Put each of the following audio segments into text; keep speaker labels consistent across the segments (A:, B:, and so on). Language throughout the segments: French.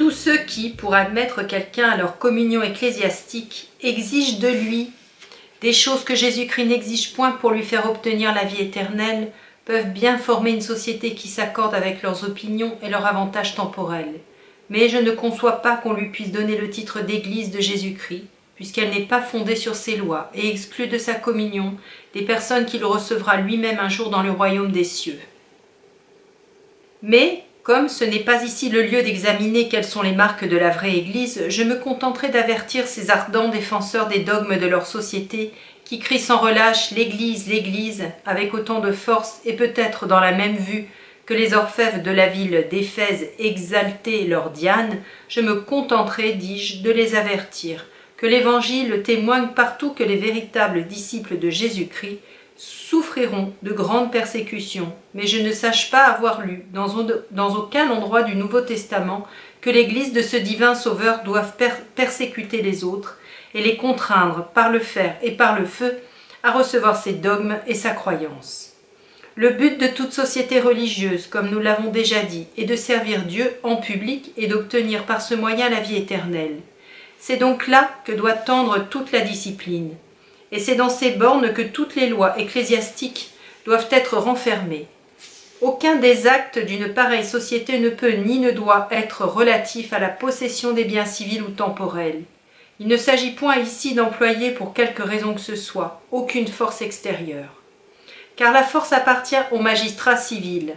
A: tous ceux qui, pour admettre quelqu'un à leur communion ecclésiastique, exigent de lui des choses que Jésus-Christ n'exige point pour lui faire obtenir la vie éternelle, peuvent bien former une société qui s'accorde avec leurs opinions et leurs avantages temporels. Mais je ne conçois pas qu'on lui puisse donner le titre d'Église de Jésus-Christ, puisqu'elle n'est pas fondée sur ses lois et exclut de sa communion des personnes qu'il recevra lui-même un jour dans le royaume des cieux. Mais, comme ce n'est pas ici le lieu d'examiner quelles sont les marques de la vraie Église, je me contenterai d'avertir ces ardents défenseurs des dogmes de leur société qui crient sans relâche « l'Église, l'Église » avec autant de force et peut-être dans la même vue que les orfèvres de la ville d'Éphèse exaltaient leur Diane, je me contenterai, dis-je, de les avertir que l'Évangile témoigne partout que les véritables disciples de Jésus-Christ souffriront de grandes persécutions, mais je ne sache pas avoir lu dans aucun endroit du Nouveau Testament que l'Église de ce divin Sauveur doive persécuter les autres et les contraindre par le fer et par le feu à recevoir ses dogmes et sa croyance. Le but de toute société religieuse, comme nous l'avons déjà dit, est de servir Dieu en public et d'obtenir par ce moyen la vie éternelle. C'est donc là que doit tendre toute la discipline. Et c'est dans ces bornes que toutes les lois ecclésiastiques doivent être renfermées. Aucun des actes d'une pareille société ne peut ni ne doit être relatif à la possession des biens civils ou temporels. Il ne s'agit point ici d'employer pour quelque raison que ce soit aucune force extérieure. Car la force appartient au magistrat civil,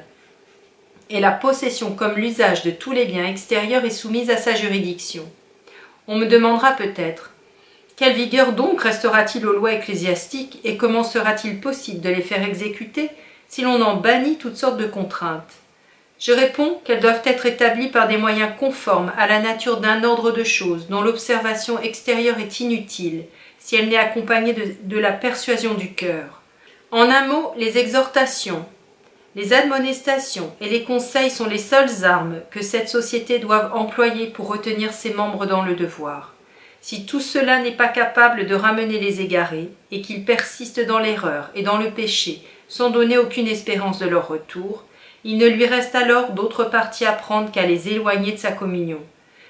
A: et la possession comme l'usage de tous les biens extérieurs est soumise à sa juridiction. On me demandera peut-être, quelle vigueur donc restera-t-il aux lois ecclésiastiques et comment sera-t-il possible de les faire exécuter si l'on en bannit toutes sortes de contraintes? Je réponds qu'elles doivent être établies par des moyens conformes à la nature d'un ordre de choses dont l'observation extérieure est inutile si elle n'est accompagnée de la persuasion du cœur. En un mot, les exhortations, les admonestations et les conseils sont les seules armes que cette société doit employer pour retenir ses membres dans le devoir. Si tout cela n'est pas capable de ramener les égarés, et qu'ils persistent dans l'erreur et dans le péché, sans donner aucune espérance de leur retour, il ne lui reste alors d'autre parti à prendre qu'à les éloigner de sa communion.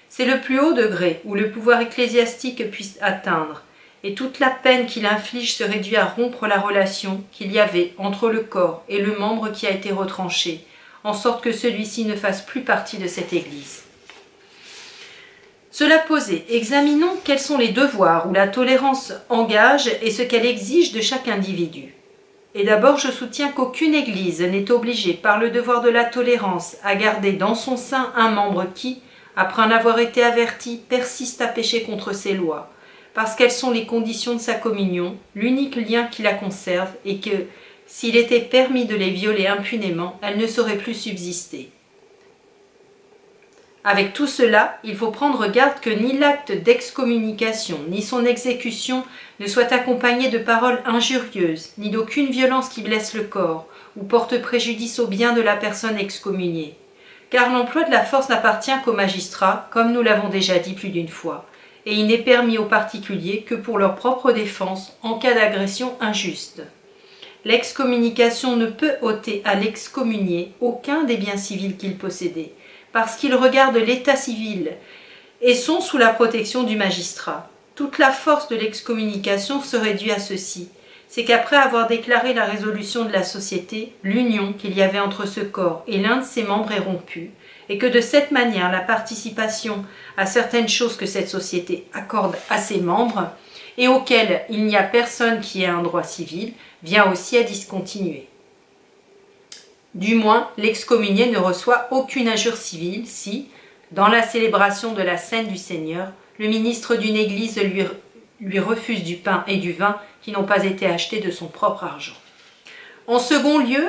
A: C'est le plus haut degré où le pouvoir ecclésiastique puisse atteindre, et toute la peine qu'il inflige se réduit à rompre la relation qu'il y avait entre le corps et le membre qui a été retranché, en sorte que celui-ci ne fasse plus partie de cette Église. Cela posé, examinons quels sont les devoirs où la tolérance engage et ce qu'elle exige de chaque individu. Et d'abord, je soutiens qu'aucune Église n'est obligée par le devoir de la tolérance à garder dans son sein un membre qui, après en avoir été averti, persiste à pécher contre ses lois, parce qu'elles sont les conditions de sa communion, l'unique lien qui la conserve, et que, s'il était permis de les violer impunément, elle ne saurait plus subsister. Avec tout cela, il faut prendre garde que ni l'acte d'excommunication, ni son exécution ne soient accompagnés de paroles injurieuses, ni d'aucune violence qui blesse le corps, ou porte préjudice au bien de la personne excommuniée. Car l'emploi de la force n'appartient qu'aux magistrats, comme nous l'avons déjà dit plus d'une fois, et il n'est permis aux particuliers que pour leur propre défense en cas d'agression injuste. L'excommunication ne peut ôter à l'excommunié aucun des biens civils qu'il possédait, parce qu'ils regardent l'état civil et sont sous la protection du magistrat. Toute la force de l'excommunication se réduit à ceci, c'est qu'après avoir déclaré la résolution de la société, l'union qu'il y avait entre ce corps et l'un de ses membres est rompue, et que de cette manière la participation à certaines choses que cette société accorde à ses membres, et auxquelles il n'y a personne qui ait un droit civil, vient aussi à discontinuer. Du moins, l'excommunié ne reçoit aucune injure civile si, dans la célébration de la scène du Seigneur, le ministre d'une église lui refuse du pain et du vin qui n'ont pas été achetés de son propre argent. En second lieu,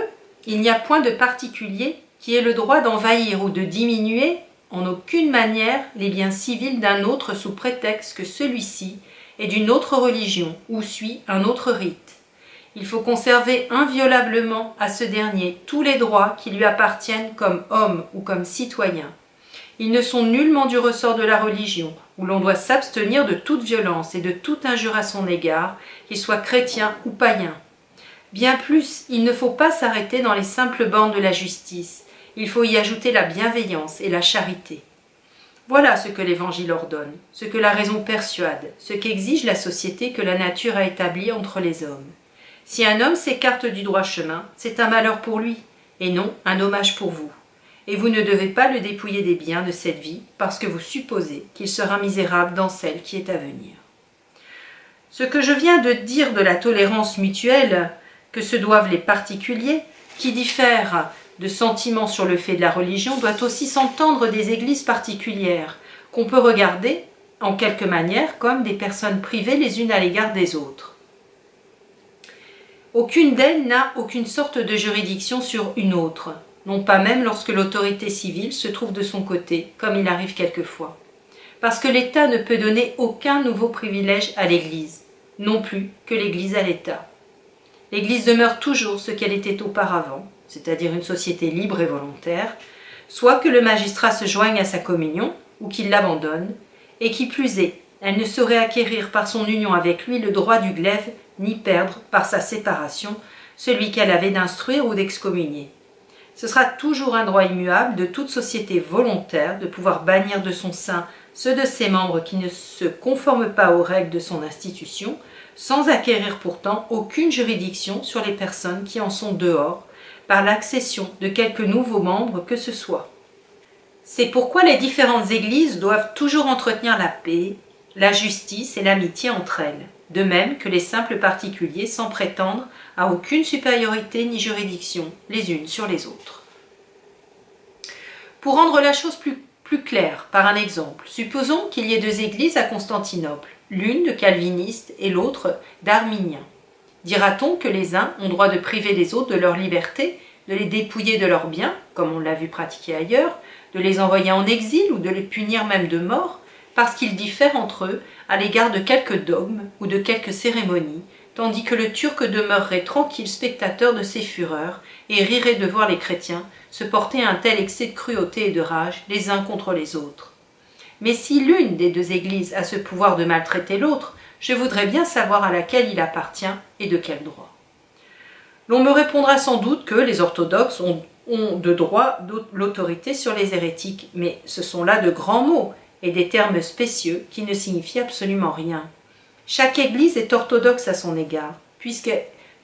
A: il n'y a point de particulier qui ait le droit d'envahir ou de diminuer en aucune manière les biens civils d'un autre sous prétexte que celui-ci est d'une autre religion ou suit un autre rite. Il faut conserver inviolablement à ce dernier tous les droits qui lui appartiennent comme homme ou comme citoyen. Ils ne sont nullement du ressort de la religion, où l'on doit s'abstenir de toute violence et de toute injure à son égard, qu'il soit chrétien ou païen. Bien plus, il ne faut pas s'arrêter dans les simples bornes de la justice, il faut y ajouter la bienveillance et la charité. Voilà ce que l'Évangile ordonne, ce que la raison persuade, ce qu'exige la société que la nature a établie entre les hommes. Si un homme s'écarte du droit chemin, c'est un malheur pour lui, et non un dommage pour vous. Et vous ne devez pas le dépouiller des biens de cette vie, parce que vous supposez qu'il sera misérable dans celle qui est à venir. Ce que je viens de dire de la tolérance mutuelle que se doivent les particuliers, qui diffèrent de sentiments sur le fait de la religion, doit aussi s'entendre des églises particulières, qu'on peut regarder, en quelque manière, comme des personnes privées les unes à l'égard des autres. Aucune d'elles n'a aucune sorte de juridiction sur une autre, non pas même lorsque l'autorité civile se trouve de son côté, comme il arrive quelquefois. Parce que l'État ne peut donner aucun nouveau privilège à l'Église, non plus que l'Église à l'État. L'Église demeure toujours ce qu'elle était auparavant, c'est-à-dire une société libre et volontaire, soit que le magistrat se joigne à sa communion, ou qu'il l'abandonne, et qui plus est, elle ne saurait acquérir par son union avec lui le droit du glaive, ni perdre, par sa séparation, celui qu'elle avait d'instruire ou d'excommunier. Ce sera toujours un droit immuable de toute société volontaire de pouvoir bannir de son sein ceux de ses membres qui ne se conforment pas aux règles de son institution, sans acquérir pourtant aucune juridiction sur les personnes qui en sont dehors, par l'accession de quelques nouveaux membres que ce soit. C'est pourquoi les différentes églises doivent toujours entretenir la paix, la justice et l'amitié entre elles, de même que les simples particuliers sans prétendre à aucune supériorité ni juridiction les unes sur les autres. Pour rendre la chose plus claire, par un exemple, supposons qu'il y ait deux églises à Constantinople, l'une de calvinistes et l'autre d'arminiens. Dira-t-on que les uns ont droit de priver les autres de leur liberté, de les dépouiller de leurs biens, comme on l'a vu pratiquer ailleurs, de les envoyer en exil ou de les punir même de mort, parce qu'ils diffèrent entre eux à l'égard de quelques dogmes ou de quelques cérémonies, tandis que le Turc demeurerait tranquille spectateur de ces fureurs et rirait de voir les chrétiens se porter à un tel excès de cruauté et de rage les uns contre les autres. Mais si l'une des deux églises a ce pouvoir de maltraiter l'autre, je voudrais bien savoir à laquelle il appartient et de quel droit. L'on me répondra sans doute que les orthodoxes ont de droit l'autorité sur les hérétiques, mais ce sont là de grands mots et des termes spécieux qui ne signifient absolument rien. Chaque église est orthodoxe à son égard, puisque,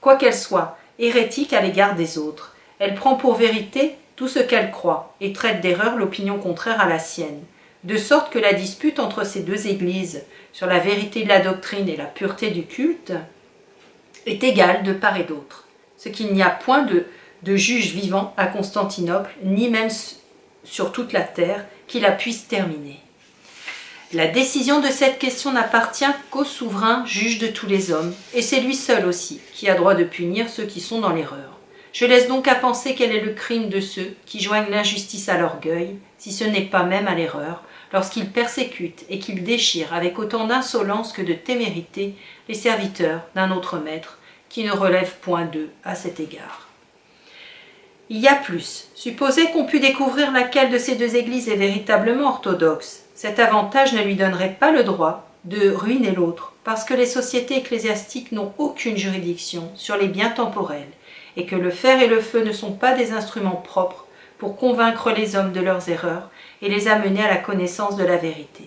A: quoi qu'elle soit, hérétique à l'égard des autres, elle prend pour vérité tout ce qu'elle croit et traite d'erreur l'opinion contraire à la sienne, de sorte que la dispute entre ces deux églises sur la vérité de la doctrine et la pureté du culte est égale de part et d'autre, ce qu'il n'y a point de juge vivant à Constantinople, ni même sur toute la terre, qui la puisse terminer. La décision de cette question n'appartient qu'au souverain juge de tous les hommes, et c'est lui seul aussi qui a droit de punir ceux qui sont dans l'erreur. Je laisse donc à penser quel est le crime de ceux qui joignent l'injustice à l'orgueil, si ce n'est pas même à l'erreur, lorsqu'ils persécutent et qu'ils déchirent avec autant d'insolence que de témérité les serviteurs d'un autre maître, qui ne relève point d'eux à cet égard. Il y a plus. Supposez qu'on pût découvrir laquelle de ces deux églises est véritablement orthodoxe. Cet avantage ne lui donnerait pas le droit de ruiner l'autre, parce que les sociétés ecclésiastiques n'ont aucune juridiction sur les biens temporels, et que le fer et le feu ne sont pas des instruments propres pour convaincre les hommes de leurs erreurs et les amener à la connaissance de la vérité.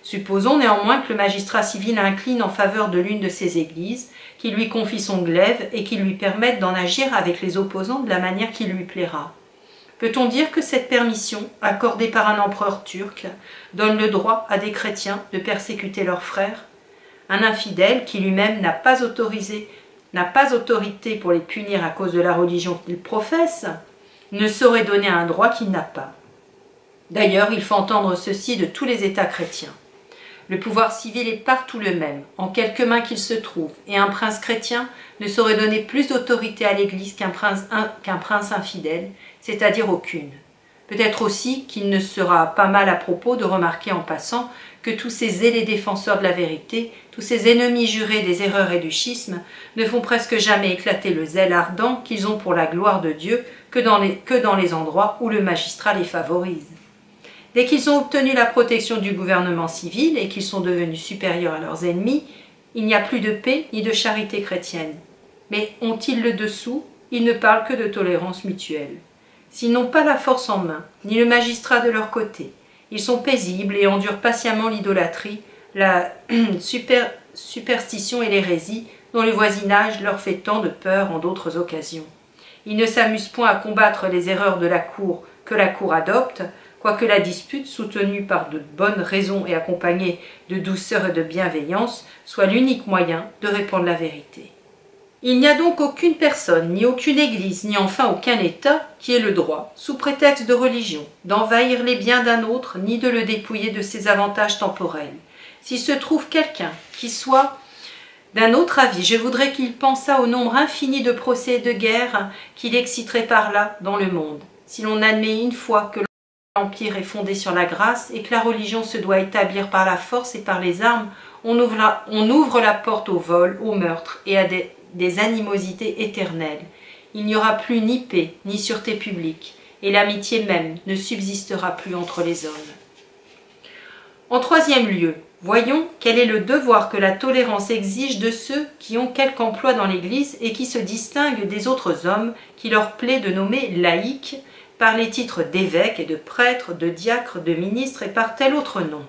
A: Supposons néanmoins que le magistrat civil incline en faveur de l'une de ces églises, qu'il lui confie son glaive et qu'il lui permette d'en agir avec les opposants de la manière qui lui plaira. Peut-on dire que cette permission, accordée par un empereur turc, donne le droit à des chrétiens de persécuter leurs frères? Un infidèle qui lui-même n'a pas autorité pour les punir à cause de la religion qu'il professe, ne saurait donner un droit qu'il n'a pas. D'ailleurs, il faut entendre ceci de tous les États chrétiens. Le pouvoir civil est partout le même, en quelque main qu'il se trouve, et un prince chrétien ne saurait donner plus d'autorité à l'Église qu'un prince infidèle, c'est-à-dire aucune. Peut-être aussi qu'il ne sera pas mal à propos de remarquer en passant que tous ces zélés défenseurs de la vérité, tous ces ennemis jurés des erreurs et du schisme, ne font presque jamais éclater le zèle ardent qu'ils ont pour la gloire de Dieu que dans les endroits où le magistrat les favorise. Dès qu'ils ont obtenu la protection du gouvernement civil et qu'ils sont devenus supérieurs à leurs ennemis, il n'y a plus de paix ni de charité chrétienne. Mais ont-ils le dessous? Ils ne parlent que de tolérance mutuelle. S'ils n'ont pas la force en main, ni le magistrat de leur côté, Ils sont paisibles et endurent patiemment l'idolâtrie, la superstition et l'hérésie dont le voisinage leur fait tant de peur en d'autres occasions. Ils ne s'amusent point à combattre les erreurs de la cour que la cour adopte, quoique la dispute, soutenue par de bonnes raisons et accompagnée de douceur et de bienveillance, soit l'unique moyen de répandre la vérité. Il n'y a donc aucune personne, ni aucune église, ni enfin aucun État qui ait le droit, sous prétexte de religion, d'envahir les biens d'un autre, ni de le dépouiller de ses avantages temporels. S'il se trouve quelqu'un qui soit d'un autre avis, je voudrais qu'il pensât au nombre infini de procès et de guerres qu'il exciterait par là dans le monde. Si l'on admet une fois que l'Empire est fondé sur la grâce et que la religion se doit établir par la force et par les armes, on ouvre la porte au vol, au meurtre et à des animosités éternelles. Il n'y aura plus ni paix, ni sûreté publique, et l'amitié même ne subsistera plus entre les hommes. En troisième lieu, voyons quel est le devoir que la tolérance exige de ceux qui ont quelque emploi dans l'Église et qui se distinguent des autres hommes qui leur plaît de nommer laïcs par les titres d'évêques et de prêtres, de diacres, de ministres et par tel autre nom.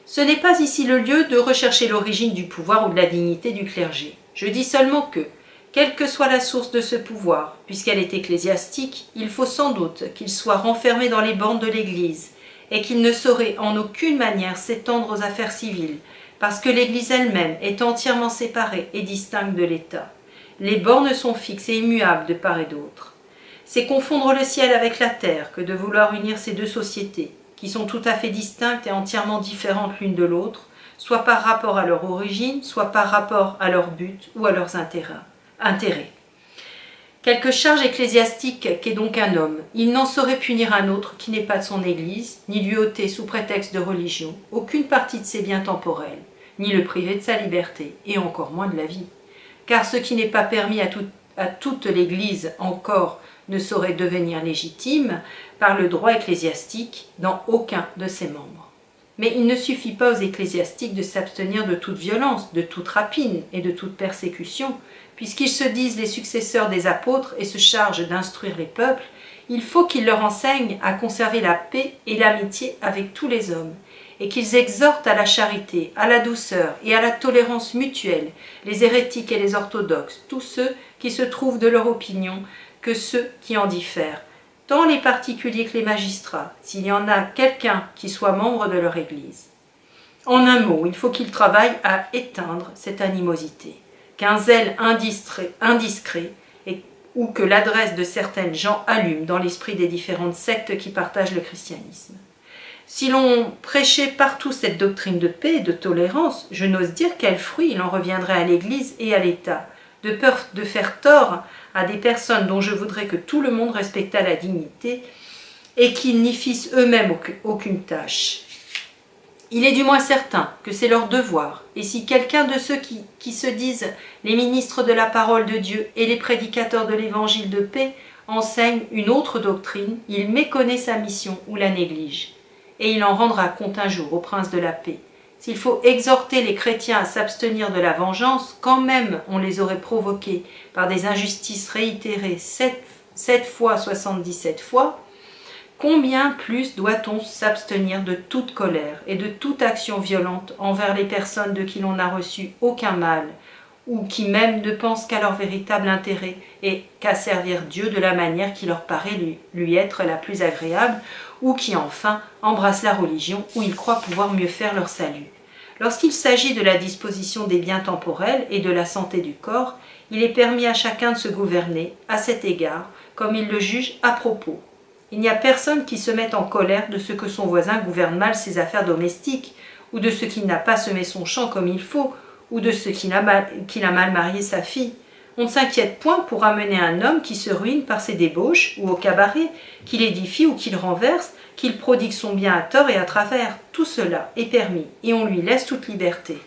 A: Ce n'est pas ici le lieu de rechercher l'origine du pouvoir ou de la dignité du clergé. Je dis seulement que, quelle que soit la source de ce pouvoir, puisqu'elle est ecclésiastique, il faut sans doute qu'il soit renfermé dans les bornes de l'Église, et qu'il ne saurait en aucune manière s'étendre aux affaires civiles, parce que l'Église elle-même est entièrement séparée et distincte de l'État. Les bornes sont fixes et immuables de part et d'autre. C'est confondre le ciel avec la terre que de vouloir unir ces deux sociétés, qui sont tout à fait distinctes et entièrement différentes l'une de l'autre, soit par rapport à leur origine, soit par rapport à leur but ou à leurs intérêts. Quelque charge ecclésiastique qu'est donc un homme, il n'en saurait punir un autre qui n'est pas de son Église, ni lui ôter sous prétexte de religion aucune partie de ses biens temporels, ni le priver de sa liberté, et encore moins de la vie. Car ce qui n'est pas permis à toute l'Église encore ne saurait devenir légitime par le droit ecclésiastique dans aucun de ses membres. Mais il ne suffit pas aux ecclésiastiques de s'abstenir de toute violence, de toute rapine et de toute persécution, puisqu'ils se disent les successeurs des apôtres et se chargent d'instruire les peuples. Il faut qu'ils leur enseignent à conserver la paix et l'amitié avec tous les hommes, et qu'ils exhortent à la charité, à la douceur et à la tolérance mutuelle les hérétiques et les orthodoxes, tous ceux qui se trouvent de leur opinion que ceux qui en diffèrent, tant les particuliers que les magistrats, s'il y en a quelqu'un qui soit membre de leur Église. En un mot, il faut qu'ils travaillent à éteindre cette animosité, qu'un zèle indiscret ou que l'adresse de certaines gens allume dans l'esprit des différentes sectes qui partagent le christianisme. Si l'on prêchait partout cette doctrine de paix et de tolérance, je n'ose dire quel fruit il en reviendrait à l'Église et à l'État, de peur de faire tort à des personnes dont je voudrais que tout le monde respectât la dignité et qu'ils n'y fissent eux-mêmes aucune tâche. Il est du moins certain que c'est leur devoir, et si quelqu'un de ceux qui se disent les ministres de la parole de Dieu et les prédicateurs de l'évangile de paix enseigne une autre doctrine, il méconnaît sa mission ou la néglige, et il en rendra compte un jour au prince de la paix. S'il faut exhorter les chrétiens à s'abstenir de la vengeance, quand même on les aurait provoqués par des injustices réitérées 7 fois 77 fois, combien plus doit-on s'abstenir de toute colère et de toute action violente envers les personnes de qui l'on n'a reçu aucun mal, ou qui même ne pensent qu'à leur véritable intérêt et qu'à servir Dieu de la manière qui leur paraît lui être la plus agréable, ou qui enfin embrassent la religion où ils croient pouvoir mieux faire leur salut. Lorsqu'il s'agit de la disposition des biens temporels et de la santé du corps, il est permis à chacun de se gouverner, à cet égard, comme il le juge à propos. Il n'y a personne qui se mette en colère de ce que son voisin gouverne mal ses affaires domestiques, ou de ce qu'il n'a pas semé son champ comme il faut, ou de ce qu'il a mal marié sa fille. On ne s'inquiète point pour amener un homme qui se ruine par ses débauches ou au cabaret, qu'il édifie ou qu'il renverse, qu'il prodigue son bien à tort et à travers. Tout cela est permis et on lui laisse toute liberté.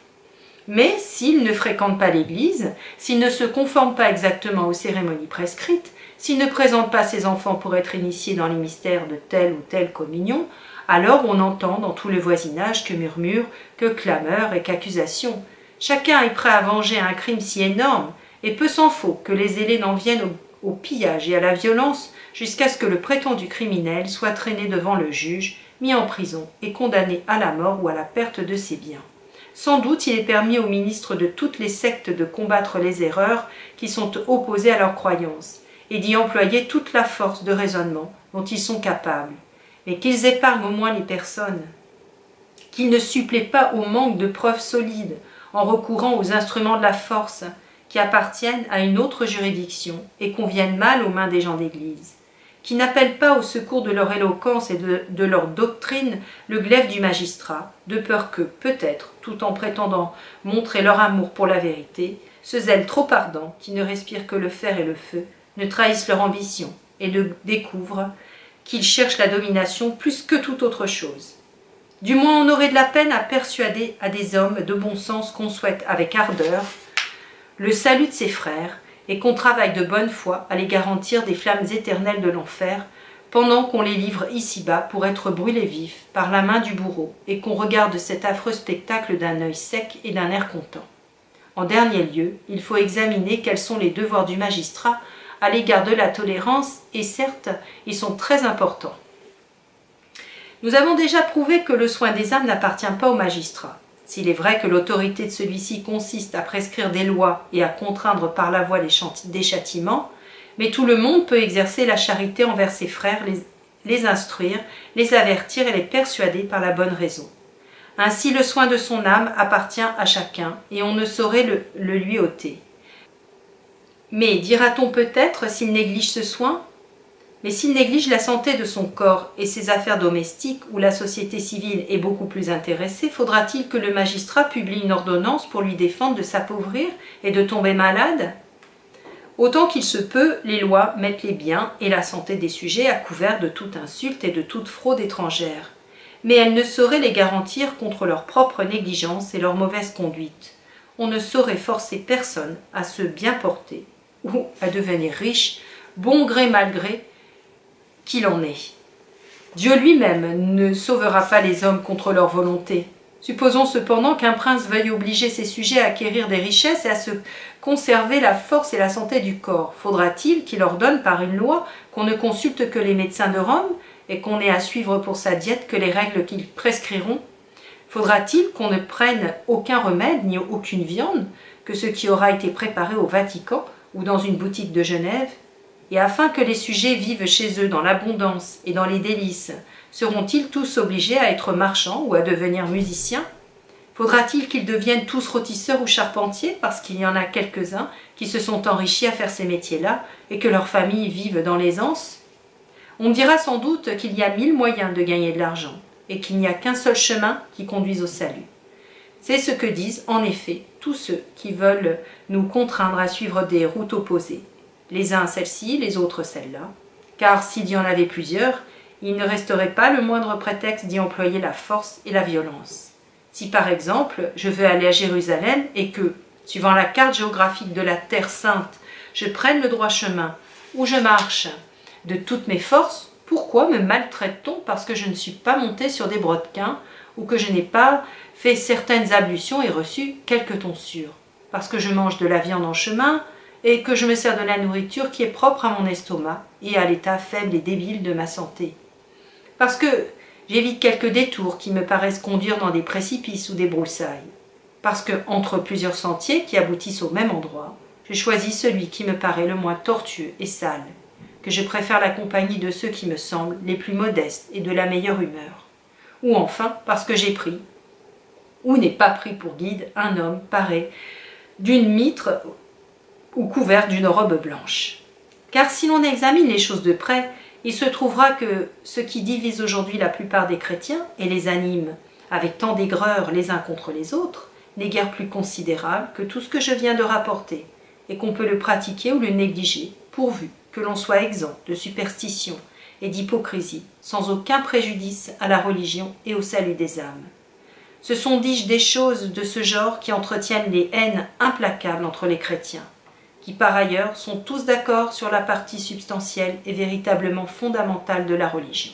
A: Mais s'il ne fréquente pas l'Église, s'il ne se conforme pas exactement aux cérémonies prescrites, s'il ne présente pas ses enfants pour être initiés dans les mystères de telle ou telle communion, alors on entend dans tout le voisinage que murmures, que clameurs et qu'accusations. Chacun est prêt à venger un crime si énorme, et peu s'en faut que les zélés n'en viennent au pillage et à la violence jusqu'à ce que le prétendu criminel soit traîné devant le juge, mis en prison et condamné à la mort ou à la perte de ses biens. Sans doute il est permis aux ministres de toutes les sectes de combattre les erreurs qui sont opposées à leurs croyances, et d'y employer toute la force de raisonnement dont ils sont capables, mais qu'ils épargnent au moins les personnes, qu'ils ne suppléent pas au manque de preuves solides en recourant aux instruments de la force qui appartiennent à une autre juridiction et conviennent mal aux mains des gens d'Église, qui n'appellent pas au secours de leur éloquence et de leur doctrine le glaive du magistrat, de peur que, peut-être, tout en prétendant montrer leur amour pour la vérité, ce zèle trop ardent, qui ne respire que le fer et le feu, ne trahissent leur ambition et découvrent qu'ils cherchent la domination plus que toute autre chose. Du moins on aurait de la peine à persuader à des hommes de bon sens qu'on souhaite avec ardeur le salut de ses frères et qu'on travaille de bonne foi à les garantir des flammes éternelles de l'enfer, pendant qu'on les livre ici-bas pour être brûlés vifs par la main du bourreau et qu'on regarde cet affreux spectacle d'un œil sec et d'un air content. En dernier lieu, il faut examiner quels sont les devoirs du magistrat à l'égard de la tolérance, et certes, ils sont très importants. Nous avons déjà prouvé que le soin des âmes n'appartient pas au magistrat. S'il est vrai que l'autorité de celui-ci consiste à prescrire des lois et à contraindre par la voie des châtiments, mais tout le monde peut exercer la charité envers ses frères, les instruire, les avertir et les persuader par la bonne raison. Ainsi le soin de son âme appartient à chacun, et on ne saurait le lui ôter. Mais dira-t-on peut-être s'il néglige ce soin? Mais s'il néglige la santé de son corps et ses affaires domestiques, où la société civile est beaucoup plus intéressée, faudra-t-il que le magistrat publie une ordonnance pour lui défendre de s'appauvrir et de tomber malade? Autant qu'il se peut, les lois mettent les biens et la santé des sujets à couvert de toute insulte et de toute fraude étrangère. Mais elles ne sauraient les garantir contre leur propre négligence et leur mauvaise conduite. On ne saurait forcer personne à se bien porter ou à devenir riche, bon gré mal gré qu'il en est. Dieu lui-même ne sauvera pas les hommes contre leur volonté. Supposons cependant qu'un prince veuille obliger ses sujets à acquérir des richesses et à se conserver la force et la santé du corps. Faudra-t-il qu'il ordonne par une loi qu'on ne consulte que les médecins de Rome et qu'on n'ait à suivre pour sa diète que les règles qu'ils prescriront? Faudra-t-il qu'on ne prenne aucun remède ni aucune viande que ce qui aura été préparé au Vatican ou dans une boutique de Genève? Et afin que les sujets vivent chez eux dans l'abondance et dans les délices, seront-ils tous obligés à être marchands ou à devenir musiciens? Faudra-t-il qu'ils deviennent tous rôtisseurs ou charpentiers parce qu'il y en a quelques-uns qui se sont enrichis à faire ces métiers-là et que leurs familles vivent dans l'aisance? On dira sans doute qu'il y a 1000 moyens de gagner de l'argent et qu'il n'y a qu'un seul chemin qui conduise au salut. C'est ce que disent en effet tous ceux qui veulent nous contraindre à suivre des routes opposées. Les uns celle-ci, les autres celle-là, car s'il y en avait plusieurs, il ne resterait pas le moindre prétexte d'y employer la force et la violence. Si par exemple, je veux aller à Jérusalem et que, suivant la carte géographique de la Terre Sainte, je prenne le droit chemin, où je marche de toutes mes forces, pourquoi me maltraite-t-on parce que je ne suis pas monté sur des brodequins ou que je n'ai pas fait certaines ablutions et reçu quelques tonsures? Parce que je mange de la viande en chemin, et que je me sers de la nourriture qui est propre à mon estomac et à l'état faible et débile de ma santé. Parce que j'évite quelques détours qui me paraissent conduire dans des précipices ou des broussailles. Parce que, entre plusieurs sentiers qui aboutissent au même endroit, je choisis celui qui me paraît le moins tortueux et sale, que je préfère la compagnie de ceux qui me semblent les plus modestes et de la meilleure humeur. Ou enfin, parce que j'ai pris, ou n'ai pas pris pour guide, un homme paré d'une mitre ou couvert d'une robe blanche. Car si l'on examine les choses de près, il se trouvera que ce qui divise aujourd'hui la plupart des chrétiens et les anime avec tant d'aigreur les uns contre les autres n'est guère plus considérable que tout ce que je viens de rapporter, et qu'on peut le pratiquer ou le négliger, pourvu que l'on soit exempt de superstition et d'hypocrisie, sans aucun préjudice à la religion et au salut des âmes. Ce sont, dis-je, des choses de ce genre qui entretiennent les haines implacables entre les chrétiens, qui par ailleurs sont tous d'accord sur la partie substantielle et véritablement fondamentale de la religion.